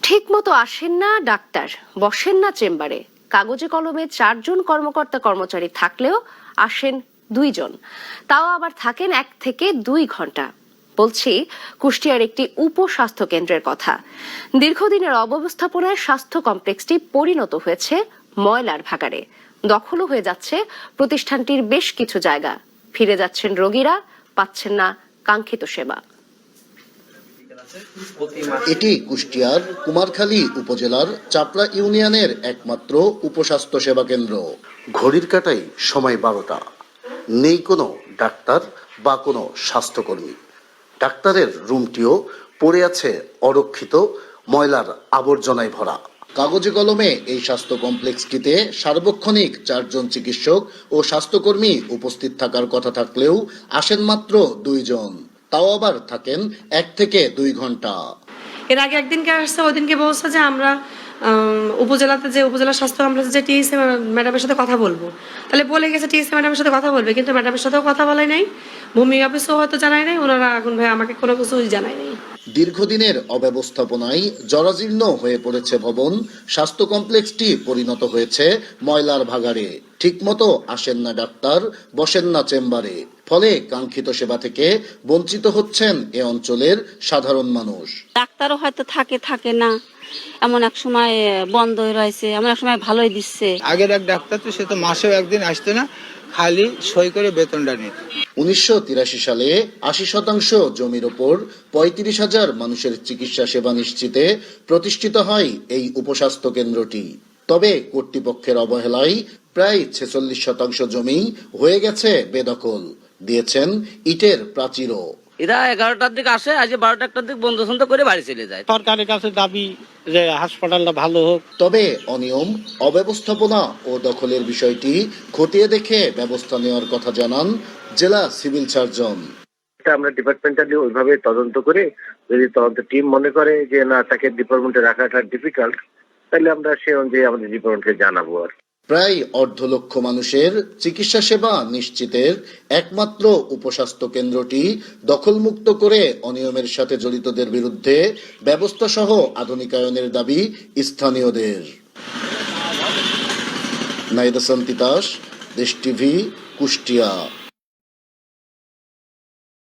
ঠিক মতো আসেন না ডাক্তার, বসেন না চেম্বারে। কাগজে কলমে 4 জন কর্মকর্তা কর্মচারী থাকলেও আসেন 2 জন, তাও আবার থাকেন 1 থেকে 2 ঘন্টা। বলছি কুষ্টিয়ার একটি উপস্বাস্থ্য কেন্দ্রের কথা। দীর্ঘদিনের অব্যবস্থাপনায় স্বাস্থ্য কমপ্লেক্সটি পরিণত হয়েছে ময়লার ভাগাড়ে। দখলও হয়ে যাচ্ছে প্রতিষ্ঠানটির বেশ কিছু জায়গা। ফিরে যাচ্ছেন রোগীরা, পাচ্ছেন না কাঙ্ক্ষিত সেবা। এটি কুষ্টিয়ার কুমারখালী উপজেলার চাপড়া ইউনিয়নের একমাত্র উপস্বাস্থ্য সেবা কেন্দ্র। ঘড়ির কাঁটায় সময় 12টা। নেই কোনো ডাক্তার বা কোনো স্বাস্থ্যকর্মী। ডাক্তারের রুমটিও পড়ে আছে অরক্ষিত, ময়লার আবর্জনায় ভরা। কাগজে কলমে এই স্বাস্থ্য কমপ্লেক্সটিতে সার্বক্ষণিক 4 জন চিকিৎসক ও স্বাস্থ্যকর্মী উপস্থিত থাকার কথা থাকলেও আসেন মাত্র 2 জন, তাও আবার থাকেন 1 থেকে 2 ঘন্টা। এর আগে একদিনকে আসছে, ওই দিনকে বলছে যে আমরা উপজেলাতে যে উপজেলা স্বাস্থ্য কমপ্লেক্সে যে টিএসসি ম্যাডামের সাথে কথা বলবো। তাহলে বলে গেছে টিএসসি ম্যাডামের সাথে কথা বলবে, কিন্তু ম্যাডামের সাথেও কথা বলাই নাই, ভূমি অফিসও হয়তো জানাই নাই, ওনারা এখন ভাই আমাকে কোনো কিছুই জানাই নাই। দীর্ঘদিনের অব্যবস্থাপনায় জরাজীর্ণ হয়ে পড়েছে ভবন। স্বাস্থ্য কমপ্লেক্সটি পরিণত হয়েছে ময়লার ভাগাড়ে। ঠিকমতো আসেন না ডাক্তার, বসেন না চেম্বারে। ফলে কাঙ্ক্ষিত সেবা থেকে বঞ্চিত হচ্ছেন এ অঞ্চলের সাধারণ মানুষ। ডাক্তারও হয়তো থাকে না, এমন এক সময় বন্ধ হয়ে রয়েছে, এমন এক সময় ভালোই দিচ্ছে। আগের এক ডাক্তার তো সে তো মাসেও একদিন আসতো না, খালি সই করে বেতনটা নিত। 1983 সালে 80% জমির ওপর 35,000 মানুষের চিকিৎসা সেবা নিশ্চিতে প্রতিষ্ঠিত হয় এই উপস্বাস্থ্য কেন্দ্রটি। তবে কর্তৃপক্ষের অবহেলায় প্রায় 46% জমি হয়ে গেছে বেদখল। দিয়েছেন ইটের প্রাচীরও। এরা 11টার দিকে আসে, আজ 12টার দিকে বন্ধ সন্ধ করে বাড়ি চলে যায়। সরকারের কাছে দাবি যে হাসপাতালটা ভালো হোক। তবে অনিয়ম, অব্যবস্থাপনা ও দখলের বিষয়টি খতিয়ে দেখে ব্যবস্থা নেওয়ার কথা জানান জেলা সিভিল সার্জন। আমরা ডিপার্টমেন্টালি ওইভাবে তদন্ত করে, যদি তদন্ত টিম মনে করে যে না তাকে ডিপার্টমেন্টে রাখাটা ডিফিকাল্ট, তাহলে আমরা সে অনুযায়ী আমাদের ডিপার্টমেন্টকে জানাবো। আর প্রায় 1.5 লক্ষ মানুষের চিকিৎসা সেবা নিশ্চিতের একমাত্র উপস্বাস্থ্য কেন্দ্রটি দখলমুক্ত করে অনিয়মের সাথে জড়িতদের বিরুদ্ধে ব্যবস্থা সহ আধুনিকায়নের দাবি স্থানীয়দের। নাইদা সান্তিতাস, দেশ টিভি, কুষ্টিয়া।